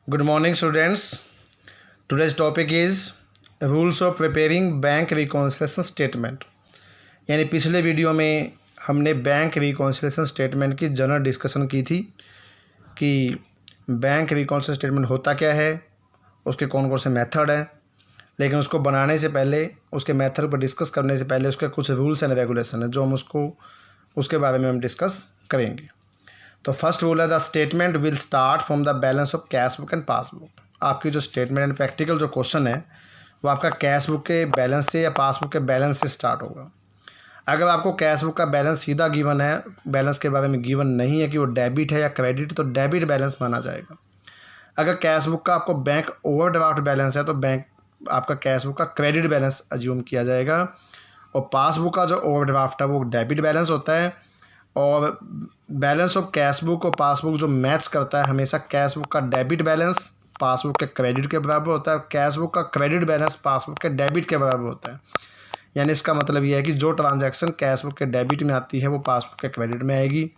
Good morning, students. Today's topic is rules of preparing bank reconciliation statement. यानी पिछले video में हमने bank reconciliation statement की general discussion की थी कि बैंक रिकॉन्सिलेशन स्टेटमेंट होता क्या है, उसके कौन कौन से मेथड हैं। लेकिन उसको बनाने से पहले, उसके मेथड पर डिस्कस करने से पहले उसके कुछ रूल्स एंड रेगुलेशन है जो हम उसके बारे में हम डिस्कस करेंगे। तो फर्स्ट रूल है the statement will start from the balance of cash book and passbook. आपकी जो स्टेटमेंट एंड प्रैक्टिकल जो क्वेश्चन है वो आपका कैश बुक के बैलेंस से या पासबुक के बैलेंस से स्टार्ट होगा। अगर आपको कैश बुक का बैलेंस सीधा गिवन है, बैलेंस के बारे में गिवन नहीं है कि वो डेबिट है या क्रेडिट, तो डेबिट बैलेंस माना जाएगा। अगर कैश बुक का आपको बैंक ओवरड्राफ्ट बैलेंस है तो बैंक आपका कैश बुक का क्रेडिट बैलेंस अज्यूम किया जाएगा, और पासबुक का जो ओवरड्राफ्ट है वो डेबिट बैलेंस होता है। और बैलेंस ऑफ कैश बुक और पासबुक जो मैच करता है, हमेशा कैश बुक का डेबिट बैलेंस पासबुक के क्रेडिट के बराबर होता है, कैश बुक का क्रेडिट बैलेंस पासबुक के डेबिट के बराबर होता है। यानी इसका मतलब ये है कि जो ट्रांजैक्शन कैश बुक के डेबिट में आती है वो पासबुक के क्रेडिट में आएगी,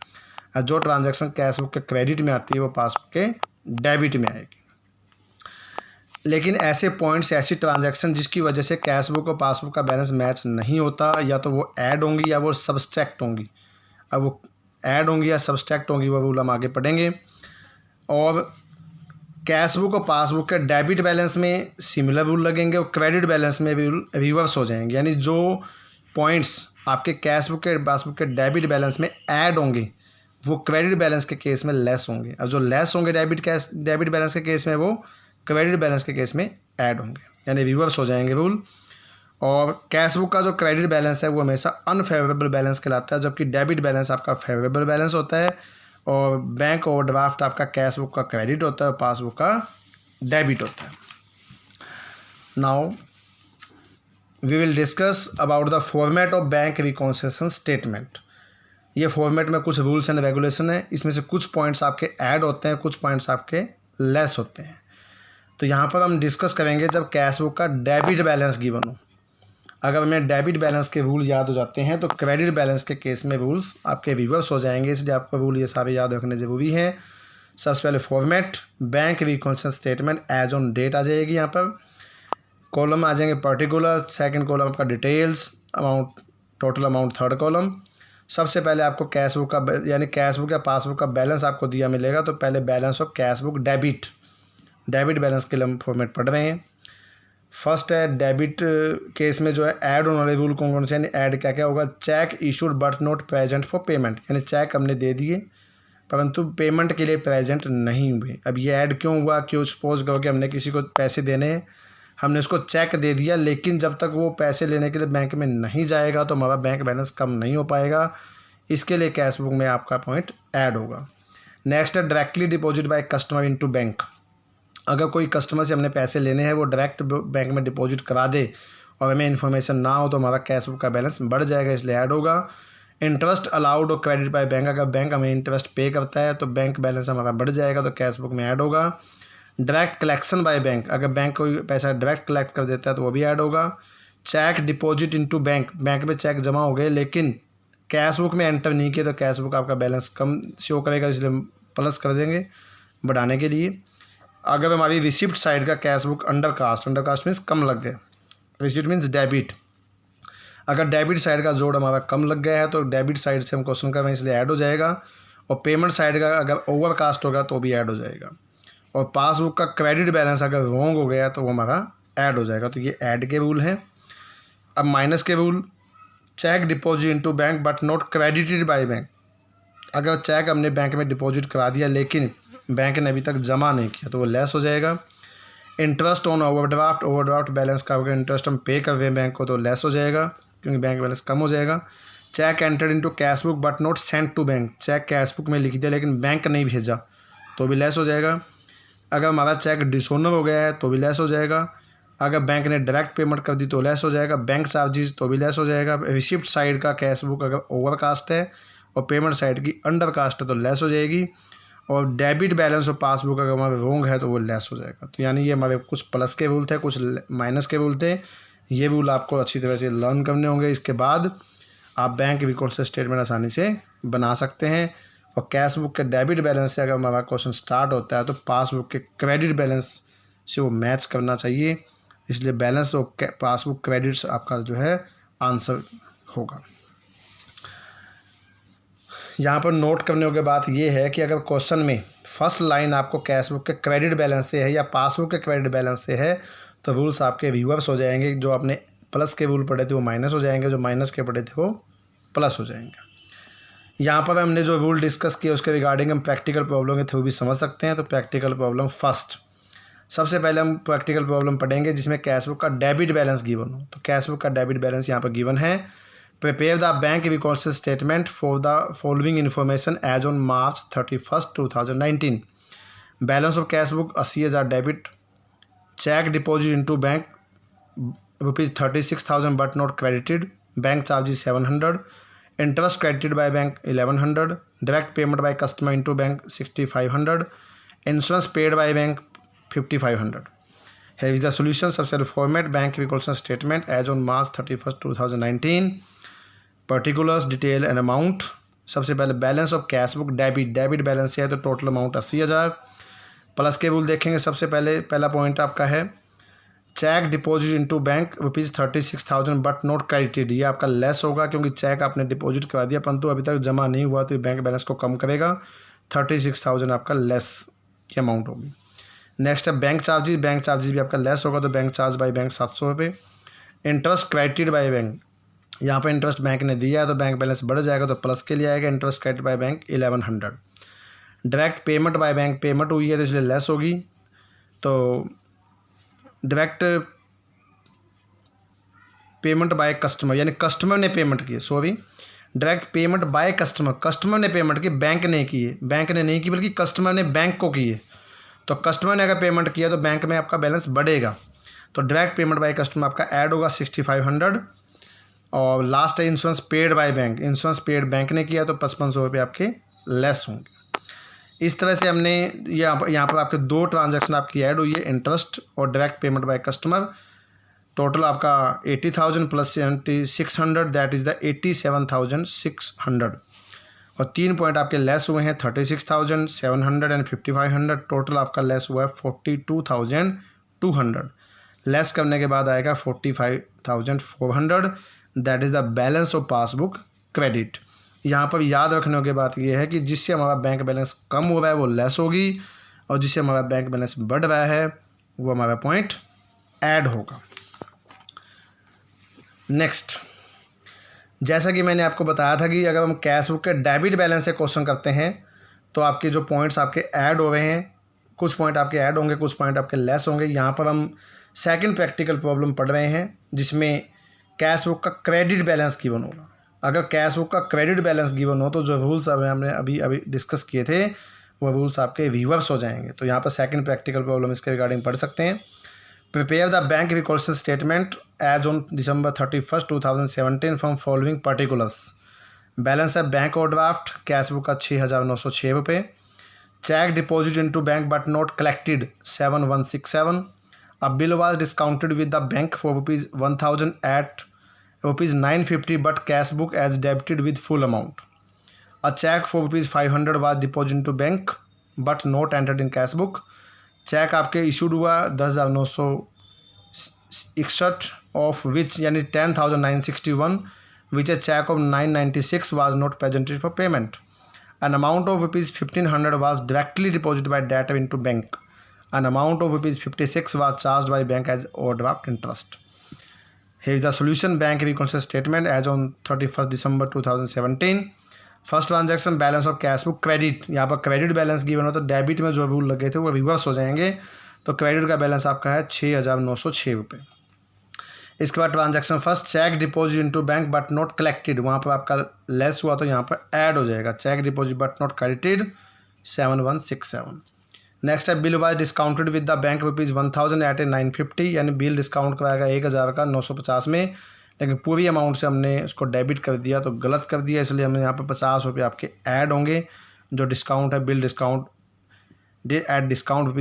और जो ट्रांजैक्शन कैश बुक के क्रेडिट में आती है वो पासबुक के डेबिट में आएगी। लेकिन ऐसे पॉइंट्स, ऐसी ट्रांजैक्शन जिसकी वजह से कैश बुक और पासबुक का बैलेंस मैच नहीं होता, या तो वो ऐड होंगी या वो सब्सट्रैक्ट होंगी। अब वो ऐड होंगी या सब्सट्रैक्ट होंगी वो रूल हम आगे पढ़ेंगे। और कैश बुक और पासबुक के डेबिट बैलेंस में सिमिलर रूल लगेंगे और क्रेडिट बैलेंस में भी रिवर्स हो जाएंगे। यानी जो पॉइंट्स आपके कैश बुक के पासबुक के डेबिट बैलेंस में ऐड होंगे वो क्रेडिट बैलेंस के केस में लेस होंगे, और जो लेस होंगे डेबिट बैलेंस के केस में वो क्रेडिट बैलेंस के केस में ऐड होंगे, यानी रिवर्स हो जाएंगे रूल। और कैश बुक का जो क्रेडिट बैलेंस है वो हमेशा अनफेवरेबल बैलेंस कहलाता है, जबकि डेबिट बैलेंस आपका फेवरेबल बैलेंस होता है। और बैंक ओवरड्राफ्ट आपका कैश बुक का क्रेडिट होता है और पासबुक का डेबिट होता है। Now we will discuss about the format of bank reconciliation statement. ये फॉर्मेट में कुछ रूल्स एंड रेगुलेशन है, इसमें से कुछ पॉइंट्स आपके ऐड होते हैं, कुछ पॉइंट्स आपके लेस होते हैं। तो यहाँ पर हम डिस्कस करेंगे जब कैश बुक का डेबिट बैलेंस गिवन हो। अगर हमें डेबिट बैलेंस के रूल याद हो जाते हैं तो क्रेडिट बैलेंस के केस में रूल्स आपके रिवर्स हो जाएंगे, इसलिए आपको रूल ये सारे याद रखने ज़रूरी हैं। सबसे पहले format, bank reconciliation statement as on date आ जाएगी। यहाँ पर कॉलम आ जाएंगे पर्टिकुलर, सेकंड कॉलम आपका details, amount, total amount third column. सबसे पहले आपको कैश बुक का यानी कैश बुक या पासबुक का बैलेंस आपको दिया मिलेगा, तो पहले balance of cash book debit balance के लिए हम फॉर्मेट पढ़ रहे हैं। फर्स्ट है डेबिट केस में जो है ऐड होने वाले रूल कौन कौन से, यानी ऐड क्या क्या होगा। Check issued but not present for payment, यानी चेक हमने दे दिए परंतु पेमेंट के लिए प्रेजेंट नहीं हुए। अब ये ऐड क्यों हुआ, क्यों सपोज करो कि हमने किसी को पैसे देने हैं, हमने उसको चेक दे दिया, लेकिन जब तक वो पैसे लेने के लिए बैंक में नहीं जाएगा तो हमारा बैंक बैलेंस कम नहीं हो पाएगा। इसके लिए कैश बुक में आपका पॉइंट ऐड होगा। नेक्स्ट है directly deposit bye customer into bank. अगर कोई कस्टमर से हमने पैसे लेने हैं वो डायरेक्ट बैंक में डिपॉजिट करा दे और हमें इन्फॉर्मेशन ना हो तो हमारा कैश बुक का बैलेंस बढ़ जाएगा, इसलिए ऐड होगा। इंटरेस्ट अलाउड और क्रेडिट बाय बैंक, अगर बैंक हमें इंटरेस्ट पे करता है तो बैंक बैलेंस हमारा बढ़ जाएगा, तो कैश बुक में ऐड होगा। डायरेक्ट कलेक्शन बाय बैंक, अगर बैंक कोई पैसा डायरेक्ट कलेक्ट कर देता है तो वो भी ऐड होगा। Cheque deposit into bank, bank में चेक जमा हो गए लेकिन कैश बुक में एंटर नहीं किया तो कैश बुक आपका बैलेंस कम शो करेगा, इसलिए हम प्लस कर देंगे बढ़ाने के लिए। अगर हमारी रिसिप्ट साइड का cash book undercast means कम लग गया, रिसिप्ट मीन्स डेबिट, अगर डेबिट साइड का जोड़ हमारा कम लग गया है तो डेबिट साइड से हम क्वेश्चन कर रहे हैं इसलिए ऐड हो जाएगा। और पेमेंट साइड का अगर ओवर कास्ट होगा तो भी ऐड हो जाएगा। और पासबुक का क्रेडिट बैलेंस अगर रॉन्ग हो गया तो वो हमारा ऐड हो जाएगा। तो ये ऐड के रूल हैं। अब माइनस के rule, cheque deposit into bank but not credited by bank, अगर चेक हमने बैंक में डिपॉजिट करा दिया लेकिन बैंक ने अभी तक जमा नहीं किया तो वो लेस हो जाएगा। इंटरेस्ट ऑन ओवरड्राफ्ट बैलेंस का अगर इंटरेस्ट हम पे कर रहे हैं बैंक को तो लेस हो जाएगा क्योंकि बैंक बैलेंस कम हो जाएगा। Cheque entered into cash book but not sent to bank, cheque cash book में लिख दिया लेकिन बैंक नहीं भेजा तो भी लेस हो जाएगा। अगर हमारा चेक डिसऑनर हो गया है तो भी लेस हो जाएगा। अगर बैंक ने डायरेक्ट पेमेंट कर दी तो लेस हो जाएगा। बैंक चार्जेस तो भी लेस हो जाएगा। रिसिप्ट साइड का कैश बुक अगर ओवर कास्ट है और पेमेंट साइड की अंडर कास्ट है तो लेस हो जाएगी। और डेबिट बैलेंस और पासबुक अगर हमारे रॉन्ग है तो वो लेस हो जाएगा। तो यानी ये हमारे कुछ प्लस के रूल थे, कुछ माइनस के रूल थे। ये रूल आपको अच्छी तरह से लर्न करने होंगे, इसके बाद आप बैंक रिकॉन्सिलेशन स्टेटमेंट आसानी से बना सकते हैं और कैश बुक के डेबिट बैलेंस से अगर हमारा क्वेश्चन स्टार्ट होता है तो पासबुक के क्रेडिट बैलेंस से वो मैच करना चाहिए, इसलिए बैलेंस और पासबुक क्रेडिट्स आपका जो है आंसर होगा। यहाँ पर नोट करने की बात ये है कि अगर क्वेश्चन में फर्स्ट लाइन आपको कैश बुक के क्रेडिट बैलेंस से है या पासबुक के क्रेडिट बैलेंस से है तो रूल्स आपके रिवर्स हो जाएंगे। जो आपने प्लस के रूल पढ़े थे वो माइनस हो जाएंगे, जो माइनस के पढ़े थे वो प्लस हो जाएंगे। यहाँ पर हमने जो रूल डिस्कस किया उसके रिगार्डिंग हम प्रैक्टिकल प्रॉब्लम के थ्रू भी समझ सकते हैं। तो प्रैक्टिकल प्रॉब्लम फर्स्ट, सबसे पहले हम प्रैक्टिकल प्रॉब्लम पढ़ेंगे जिसमें कैश बुक का डेबिट बैलेंस गिवन हो। तो कैश बुक का डेबिट बैलेंस यहाँ पर गिवन है। Prepare the bank reconciliation statement for the following information as on March 31, 2019। Balance of cash book 80,000 debit, cheque deposit into bank ₹36,000 but not credited, bank charges 700, interest credited by bank 1100, direct payment by customer into bank 6500, insurance paid by bank 5500। Here is the solution. सबसे format bank reconciliation statement as on March 31, 2019। Particulars, detail and amount. सबसे पहले balance of cash book debit balance है तो total amount 80,000। Plus के rule देखेंगे। सबसे पहले पहला पॉइंट आपका है cheque deposit into bank ₹36,000 but not credited. ये आपका लेस होगा क्योंकि चेक आपने डिपॉजिट करा दिया परंतु अभी तक जमा नहीं हुआ तो ये बैंक बैलेंस को कम करेगा। 36,000 आपका लेस की अमाउंट होगी। नेक्स्ट है बैंक चार्जेस भी आपका लेस होगा तो बैंक चार्ज बाय बैंक 700 रुपये। इंटरेस्ट क्रेडिटेड बाय बैंक, यहाँ पर इंटरेस्ट बैंक ने दिया है तो बैंक बैलेंस बढ़ जाएगा तो प्लस के लिए आएगा। Interest credit by bank 1100। Direct payment by bank payment हुई है तो इसलिए लेस होगी। तो डायरेक्ट पेमेंट बाय कस्टमर यानी कस्टमर ने पेमेंट की, डायरेक्ट पेमेंट बाय कस्टमर ने पेमेंट की, बैंक ने की है, बैंक ने नहीं की बल्कि कस्टमर ने बैंक को की है। तो कस्टमर ने अगर पेमेंट किया तो बैंक में आपका बैलेंस बढ़ेगा। तो डायरेक्ट पेमेंट बाय कस्टमर आपका ऐड होगा 6500। और लास्ट है insurance paid by bank, insurance paid bank ने किया तो 5500 रुपये आपके लेस होंगे। इस तरह से हमने यहाँ पर आपके दो ट्रांजैक्शन आपकी ऐड हुई है, इंटरेस्ट और direct payment by customer. Total आपका 80,000 प्लस 600 दैट इज़ द 87,600। और 3 पॉइंट आपके लेस हुए हैं 36,000, 700 एंड 5500। टोटल आपका लेस हुआ है 42,200। लेस करने के बाद आएगा 45,400 that is the balance of passbook credit. यहाँ पर याद रखने की बात यह है कि जिससे हमारा बैंक बैलेंस कम हो रहा है वो लेस होगी और जिससे हमारा बैंक बैलेंस बढ़ रहा है वो हमारा पॉइंट ऐड होगा। नेक्स्ट, जैसा कि मैंने आपको बताया था कि अगर हम कैश बुक के डेबिट बैलेंस से क्वेश्चन करते हैं तो आपके जो पॉइंट्स आपके ऐड हो रहे हैं, कुछ पॉइंट आपके ऐड होंगे, कुछ पॉइंट आपके लेस होंगे। यहाँ पर हम सेकंड प्रैक्टिकल प्रॉब्लम पढ़ रहे हैं जिसमें कैश बुक का क्रेडिट बैलेंस गिवन होगा। अगर कैश बुक का क्रेडिट बैलेंस गिवन हो तो जो रूल्स हमने अभी डिस्कस किए थे वो रूल्स आपके रिवर्स हो जाएंगे। तो यहाँ पर सेकंड प्रैक्टिकल प्रॉब्लम इसके रिगार्डिंग पढ़ सकते हैं। Prepare the bank reconciliation statement as on December 31, 2017 from following particulars. Balance है बैंक ओवरड्राफ्ट कैश बुक का 6,906 रुपये, cheque deposit into bank but not collected 7,167। A bill was discounted with the bank for ₹1,000 at ₹950 but cash book as debited with full amount. A check for ₹500 was deposited into bank but not entered in cash book. Cheque आपके issued हुआ 10,961 of which यानी 10,961 which a cheque of 996 was not presented for payment. An amount of ₹1,500 was directly deposited by debtor into bank. An amount of ₹56 was charged by bank as overdraft interest. Here is the solution. Bank reconciliation statement as on 31st December 2017. First transaction balance of cash book credit, यहाँ पर credit balance given हो तो debit में जो rule लगे थे वो reverse हो जाएंगे। तो क्रेडिट का बैलेंस आपका है 6,906 रुपये। इसके बाद transaction first cheque deposit into bank but not collected, वहाँ पर आपका लेस हुआ तो यहाँ पर ऐड हो जाएगा cheque deposit but not credited 7,167। Next है bill was discounted with the bank ₹1,000 at 950 यानी बिल डिस्काउंट कराएगा 1,000 का 950 में, लेकिन पूरी अमाउंट से हमने उसको डेबिट कर दिया तो गलत कर दिया, इसलिए हमें यहाँ पर 50 रुपये आपके ऐड होंगे। जो डिस्काउंट है bill discount at discount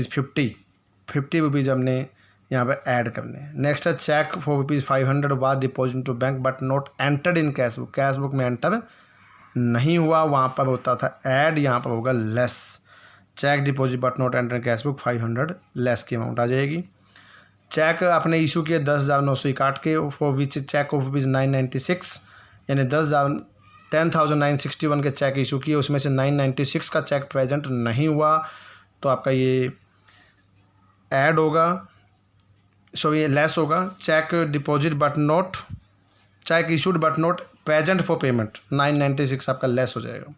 ₹50 rupees हमने यहाँ पे ऐड करने हैं। नेक्स्ट है cheque for ₹500 was deposit to bank but not entered in cash book, cash book में एंटर नहीं हुआ वहाँ पर होता था ऐड, यहाँ पर होगा less. Cheque deposit but not enter cash book 500 less की अमाउंट आ जाएगी। चेक आपने इशू किया 10,961 के, for which cheque of rupees 996, यानी 10,961 के चेक इशू किए, उसमें से 996 का चेक प्रेजेंट नहीं हुआ तो आपका ये ऐड होगा, सो ये लेस होगा। Cheque deposit but not, cheque issued but not present for payment 996 आपका लेस हो जाएगा।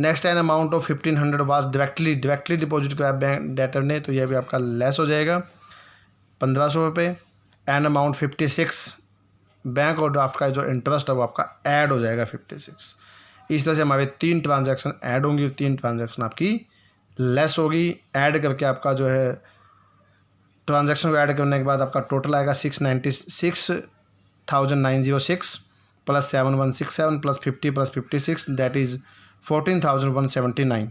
Next an amount of 1500 was directly deposit किया बैंक डेटर ने, तो यह भी आपका लेस हो जाएगा 1500 रुपये। एन अमाउंट 56 बैंक और ड्राफ्ट का जो इंटरेस्ट है वो आपका ऐड हो जाएगा 56। इस तरह से हमारे 3 ट्रांजैक्शन ऐड होंगी और 3 ट्रांजैक्शन आपकी लेस होगी। ऐड करके आपका जो है ट्रांजैक्शन को ऐड करने के बाद आपका टोटल आएगा 696,906 plus 7167 plus 50 plus 56 that is 14,179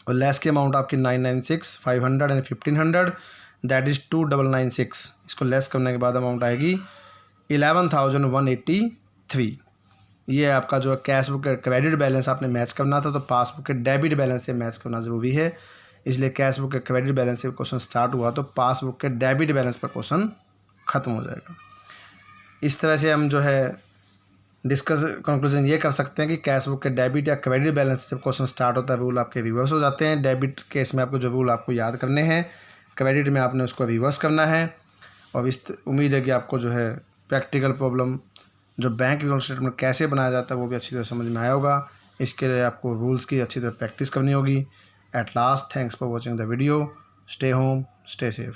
और लेस की अमाउंट आपकी 996, 500 एंड 1500 दैट इज़ 2,996। इसको लेस करने के बाद अमाउंट आएगी 11,183। ये आपका जो कैश बुक का क्रेडिट बैलेंस आपने मैच करना था, तो पासबुक के डेबिट बैलेंस से मैच करना ज़रूरी है, इसलिए कैश बुक के क्रेडिट बैलेंस से क्वेश्चन स्टार्ट हुआ तो पासबुक के डेबिट बैलेंस पर क्वेश्चन ख़त्म हो जाएगा। इस तरह से हम जो है कंक्लूजन ये कर सकते हैं कि कैश बुक के डेबिट या क्रेडिट बैलेंस से जब क्वेश्चन स्टार्ट होता है रूल आपके रिवर्स हो जाते हैं। डेबिट केस में आपको जो रूल आपको याद करने हैं, क्रेडिट में आपने उसको रिवर्स करना है। और इस उम्मीद है कि आपको जो है प्रैक्टिकल प्रॉब्लम जो बैंक रिकॉर्ड स्टेटमेंट कैसे बनाया जाता है वो भी अच्छी तरह समझ में आया होगा। इसके लिए आपको रूल्स की अच्छी तरह प्रैक्टिस करनी होगी। At last, thanks for watching the video. Stay home, stay safe.